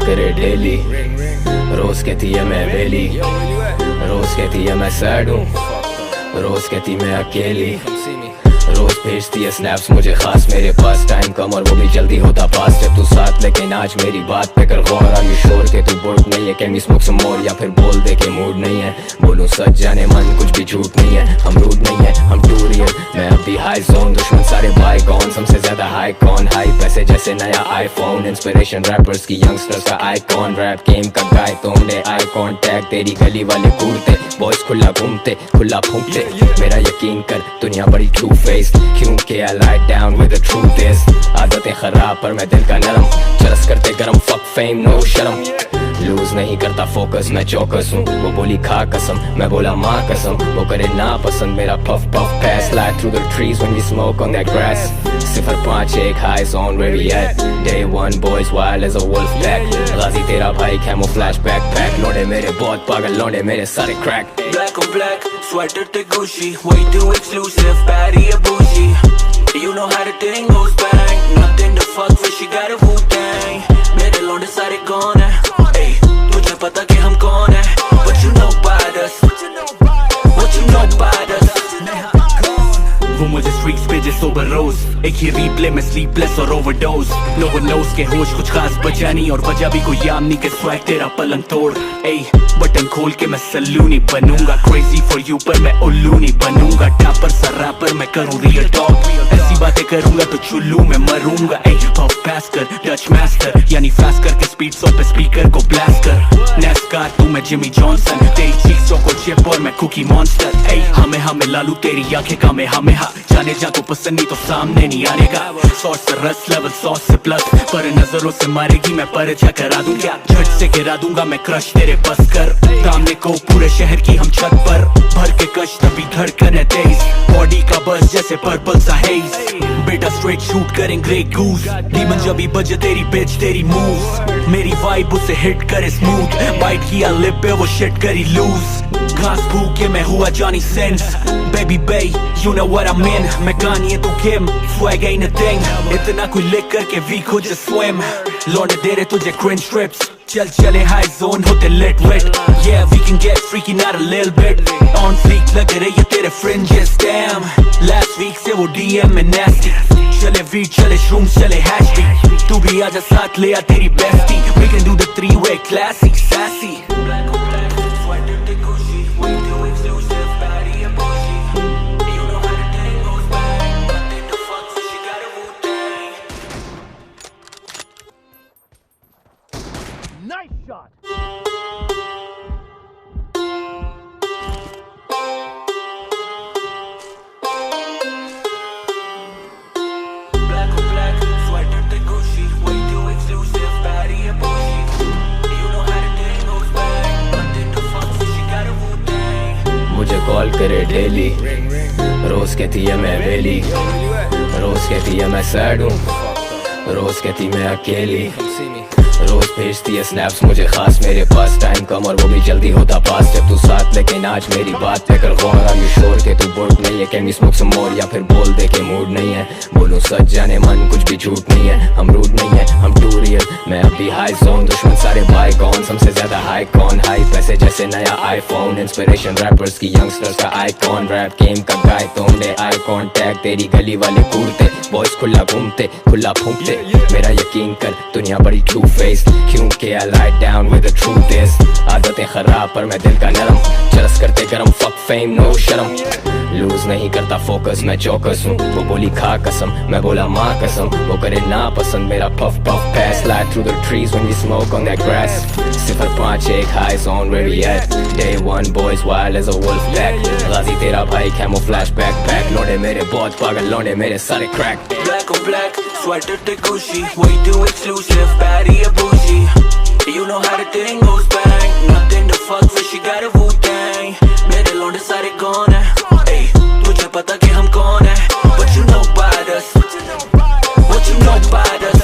करे डेली। रोज कहती है मैं वेली, रोज कहती है मैं सैड हूँ, रोज कहती मैं अकेली। रोज भेजती है स्नैप्स मुझे खास, मेरे पास टाइम कम और वो भी जल्दी होता पास जब तू साथ। लेकिन आज मेरी बात पे कर गौर, आर यू श्योर के तू बोर्ड नहीं है? कैन वी स्मोक सम मोर? या फिर बोल दे के मूड नहीं है? बोलूं सच जाने मन कुछ भी झूठ नहीं है। हम रूड नहीं है, हम टू रियल। मैं अभी हाई जोन, दुश्मन सारे बाईकॉन, हमसे ज्यादा हाई कौन? हाई पैसे जैसे नया आईफोन, इंस्पिरेशन रैपर्स की यंगस्टर्स का आईकॉन। रैप गेम का गाय तोड़े आई कॉन्टैक्ट, तेरी गली वाले कूदते बॉयज खुला घूमते खुला फूंकते। मेरा यकीन कर दुनिया बड़ी ट्रू फेस, क्योंकि I lie down with the truth is। आदतें खराब पर मैं दिल का नरम, चरस करते गरम, fuck fame no शर्म। लूज नहीं करता फोकस मैं चौकस हूँ, वो बोली खा कसम, मैं बोला माँ कसम। वो करे ना पसंद मेरा puff puff pass, slide through the trees when we smoke on that grass। 051 high zone where we at, day one boys wild as a wolf pack। गाजी तेरा भाई camouflage backpack, लौंडे मेरे बहुत पागल, लौंडे मेरे सारे crack। Black on black, sweater to Gucci, way too exclusive, baddie a bougie। You know how the thing goes bang, nothing to fuck with, she got a Wu-Tang। मेरे लौंडे सारे गौन है, तुझे पता कि हम कौन है? What you know about us, what you know about us। वो मुझे स्ट्रीट्स पे जैसे सोबर रोज, एक ही रिप्ले में स्लीपलेस और ओवरडोज। नो वन नोस के होश कुछ खास बचा नहीं, और वजह भी कोई याम नहीं के स्वैग तेरा पलंग तोड़। ए बटन खोल के मैं सलूनी बनूंगा, क्रेजी फॉर यू पर मैं उल्लू नहीं बनूंगा। टापर सा रैपर मैं करूँ रियल टॉक, ऐसी बातें करूंगा तो चुल्लू में मरूंगा। ए पफ पास कर डच मास्टर, यानी फास्ट करके स्पीड सॉ पे स्पीकर को ब्लास्ट कर। नेस्कार तू मैं जिमी जॉनसन, तेरी चीज चोको चिप और मैं कुकी मॉन्स्टर। ए हमें हमें लालू तेरी आंखें का में हमें हा, जाने जा को पसंद नहीं तो सामने नहीं आने का। सॉस से रस लेवल सॉस से प्लस, पर नजरों से मारेगी मैं पर जा करा दूं क्या? झट से गिरा दूंगा मैं क्रश तेरे बस कर। सामने को पूरे शहर की हम छत पर, भर के कश तभी धड़कन है तेज, बॉडी का बस जैसे पर्पल सा हेज। बेटा स्ट्रेट शूट करें ग्रे गूज, डीमन जब भी बजे तेरी बिच तेरी मूव्स। मेरी वाइब उसे हिट करे स्मूथ, बाइट किया लिप पे वो शिट करी लूज। घास भूखे मैं हुआ Johnny sense, baby bay you know what I mean। मैं Kanye तू Kim, swag ain't a thing, इतना कोई लिख करके weak हो just swim। लौंडे दे रहे तुझे cringe trips, चल चले high zone होते lit wit। Yeah we can get freaky not a little bit, on fleek लग रहे ये तेरे fringes damn। Last week से वो DM में nasty, चले weed चले shrooms चले hash beat। तू भी आजा साथ ले आ तेरी bestie, we can do the three-way classy sassy। Black on black, sweater to Gucci, way too exclusive, baddie a bougie। You know how the thing goes bang, nothing to fuck with, she got a Wu-Tang। Nice shot! Black on black, sweater to Gucci, way too exclusive, baddie a bougie। You know how the thing goes bang, nothing to fuck with, she got a Wu-Tang। मुझे call करे daily, रोज कहती है मैं वेली, रोज कहती है मैं sad हूँ, रोज कहती मैं अकेली। रोज भेजती है स्नैप्स मुझे खास, मेरे पास टाइम कम और वो भी जल्दी होता पास जब तू साथ। लेकिन आज मेरी बात पे कर गौर, आर यू श्योर के तू बोर्ड नहीं है? कैन वी स्मोक सम मोर? या फिर बोल दे के मूड नहीं है? बोलूं सच जाने मन कुछ भी झूठ नहीं है। हम रूड नहीं है, हम टू रियल। मैं अभी हाई जोन, दुश्मन सारे बाईकॉन, हमसे ज्यादा हाई कौन? हाई पैसे जैसे नया आईफोन, इंस्पिरेशन रैपर्स की यंगस्टर्स का आईकॉन। रैप गेम का गाय तोड़े आई कॉन्टैक्ट, तेरी गली वाले कूदते बॉयज खुला घूमते खुला फूंकते। मेरा यकीन कर दुनिया बड़ी ट्रू फेस, क्योंकि I lie down with the truth is। आदतें खराब पर मैं दिल का नरम, चरस करते गरम, fuck fame no शर्म। लूज नहीं करता फोकस मैं चौकस हूँ, वो बोली खा कसम, मैं बोला माँ कसम। वो करे ना पसंद मेरा puff puff pass, slide through the trees when we smoke on that grass। 051 high zone where we at, day one boys wild as a wolf pack। गाजी तेरा भाई camouflage backpack, लौंडे मेरे बहुत पागल, लौंडे मेरे सारे crack। Black on black, sweater to Gucci, way too exclusive, baddie a bougie। You know how the thing goes bang, nothing to fuck with, she got a Wu-Tang। मेरे लौंडे सारे गौन है, तुझे पता कि हम कौन है? What you know about us, what you know about us।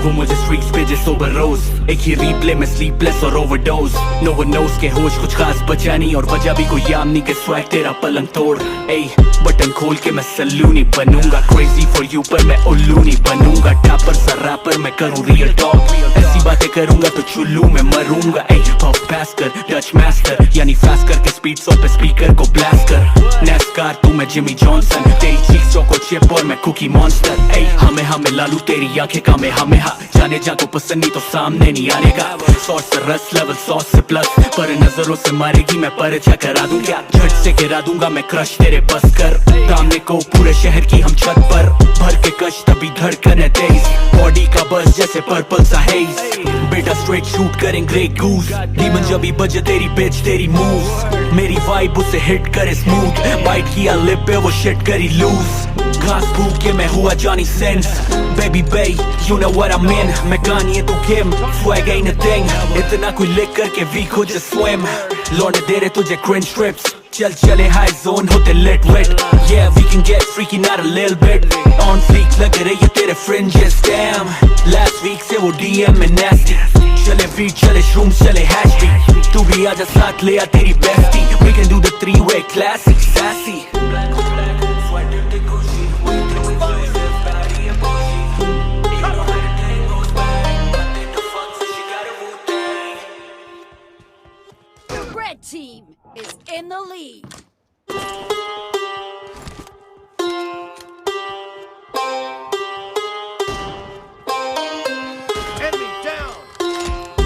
वो मुझे स्ट्रीट्स पे जैसे सोबर रोज, एक ही रिप्ले में स्लीपलेस और ओवरडोज। नो वन नोस के होश कुछ खास बचा नहीं, और वजह भी कोई याम नहीं के स्वैग तेरा पलंग तोड़। ए बटन खोल के मैं सल्लू नहीं बनूंगा, क्रेजी फॉर यू पर मैं उल्लू नहीं बनूंगा। टैपर सा रैपर मैं करूँ रियल टॉक, ऐसी बातें करूंगा तो चुल्लू में मरूंगा। ए पफ पास कर डच मास्टर, यानी फास्ट करके स्पीड सॉ पे स्पीकर को ब्लास्ट कर। नेस्कार तू मैं जिमी जॉनसन, तेरी चीक्स चोको चिप और मैं कुकी मॉन्स्टर। ए हमें लालू तेरी आंखें कामे हमें हा, जाने जा को पसंद नहीं तो सामने नहीं आने का। सॉस से रस लेवल सॉस से प्लस, पर नजरों से मारेगी मैं परछा करा दूं क्या, झट से गिरा दूंगा मैं क्रश तेरे बस कर। सामने को पूरे शहर की हम छत पर, भर के कश तभी धड़कन है तेज, बॉडी का बस जैसे पर्पल सा हेज। बेटा स्ट्रेट शूट करें ग्रे गूज, डीमन जब भी बजे तेरी बिच तेरी मूव्स, मेरी वाइब उसे हिट करे स्मूथ, बाइट किया लिप पे वो शिट करी लूज। घास फूक के मैं हुआ Johnny since, baby bay you know what I'm in, मैं गानी है तू किम, swag ain't a thing, इतना कोई लिख करके वीक हो just swim, लौटने दे रहे तुझे cringe strips, चल चले high zone होते lit wit, yeah we can get freaky not a little bit, on fleek लग रही है तेरे fringes, damn, last week से वो DM में nasty, चले beat चले shrooms चले hash beat, तू भी आजा साथ ले आ तेरी bestie, we can do the three-way classic sassy. Red team is in the lead. Enemy down.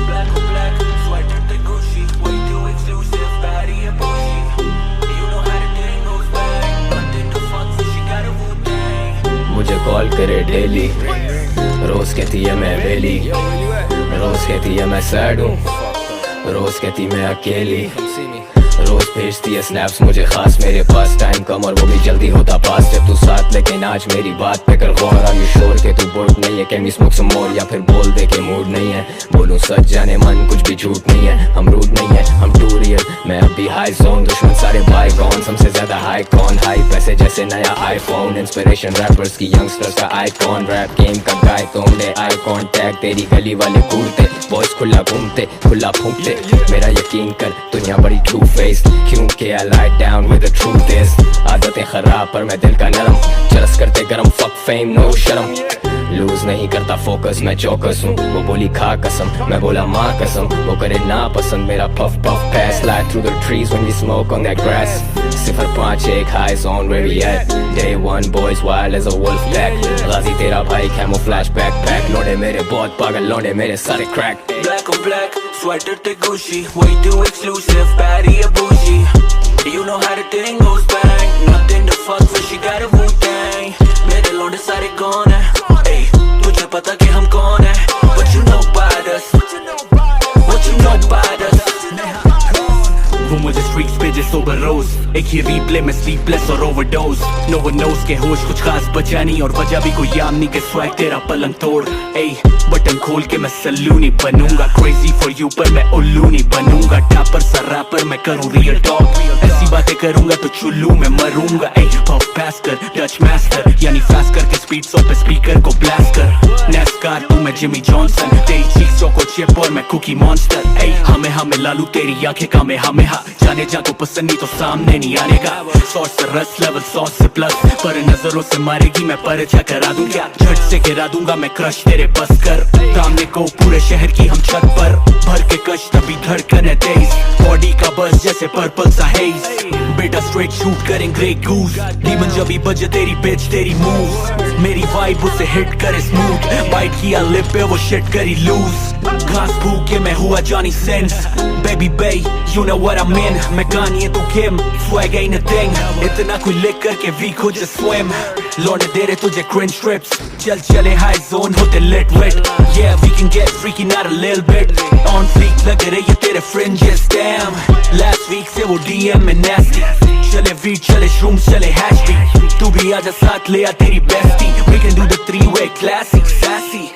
Black on black, sweater the Gucci, way too exclusive, baddie and bougie. You know how the thing goes back, but then the fuck so she got a Wu-Tang. मुझे call करे daily, रोज कहती है मैं वेली, रोज कहती है मैं sad हूँ, रोज कहती मैं अकेली, रोज भेजती है स्नैप्स मुझे खास, मेरे पास टाइम कम और वो भी जल्दी होता पास जब तू साथ, लेकिन आज मेरी बात पे कर गौर। आर यू श्योर के तू बोर्ड नहीं है, कैन वी स्मोक सम मोर, या फिर बोल दे के मूड नहीं है, बोलूं सच जाने मन कुछ भी झूठ नहीं है, हम रूड नहीं है हम टू रियल, मैं अभी हाई जोन, दुश्मन सारे बाय कौन, हमसे ज्यादा हाई कौन, हाई पैसे जैसे नया आईफोन, इंस्पिरेशन रैपर्स की यंगस्टर्स का आईकॉन, रैप गेम का गाय तोड़े आई कॉन्टैक्ट, तेरी गली वाले कूदते बॉयज खुला घूमते खुला फूंकते, मेरा यकीन कर दुनिया बड़ी ट्रू फेस, क्योंकि I lie down with the truth is, आदतें खराब पर मैं दिल का नरम, चरस करते गरम fuck fame no शर्म, लूज नहीं करता फोकस मैं चौकस हूँ, वो बोली खा कसम मैं बोला माँ कसम, वो करे ना पसंद मेरा puff puff pass, slide through the trees when we smoke on that grass, 051 high zone where we at, day one boys wild as a wolf pack, गाजी तेरा भाई camouflage backpack, लौंडे मेरे बहुत पागल लौंडे मेरे सारे crack. Black on black, sweater the Gucci, way too exclusive, baddie and bougie. You know how the thing goes back, nothing to fuck with, she got a Wu-Tang. मेरे लौंडे सारे gone हैं, ey, तुझे पता कि हम कौन हैं, what you know about us, what you know about us. वो मुझे स्ट्रीट्स पे जैसे सोबर रोज, एक ही रिप्ले में स्लीपलेस और ओवरडोज। नो वन नोस के होश कुछ खास बचा नहीं, और वजह भी कोई याम नहीं के स्वैग तेरा पलंग तोड़। ए बटन खोल के मैं सल्लू नहीं बनूंगा, क्रेजी फॉर यू पर मैं उल्लू नहीं बनूंगा। टैपर सा रैपर मैं करूँ रियल टॉक, ऐसी बातें करूंगा तो चुल्लू में मरूंगा। ए पफ पास कर डच मास्टर, यानी फास्ट करके स्पीड सॉ पे स्पीकर को ब्लास्ट कर। नेस्कार तू मैं जिमी जॉनसन, तेरी चीक्स चोको चिप और मैं कुकी मॉन्स्टर। ए हमें लालू तेरी आंखें कामे हमें हा, जाने जा को पसंद नहीं तो सामने नहीं आने का। सॉस से रस लेवल सॉस से प्लस, पर नजरों से मारेगी मैं परछा करा दूं क्या, झट से गिरा दूंगा मैं क्रश तेरे बस कर। सामने को पूरे शहर की हम छत पर, भर के कश तभी धड़कन है तेज, बॉडी का बस जैसे पर्पल सा हेज। बेटा स्ट्रेट शूट करें ग्रे गूज, डीमन जब भी बजे तेरी बिच तेरी मूव्स, मेरी वाइब उसे हिट करे स्मूथ, बाइट किया लिप पे वो शिट करी लूज। घास फूक के मैं हुआ Johnny since, baby bay you know what I'm in, मैं गानी है तू किम, swag ain't a thing, इतना कोई लिख करके वीक हो just swim, लौटने दे रहे तुझे cringe strips, चल चले high zone होते lit wit, yeah we can get freaky not a little bit, on fleek लग रही है तेरे fringes, damn, last week से वो DM में nasty, चले weed चले shrooms चले hash beat, तू भी आजा साथ ले आ तेरी bestie, we can do the three-way classic sassy.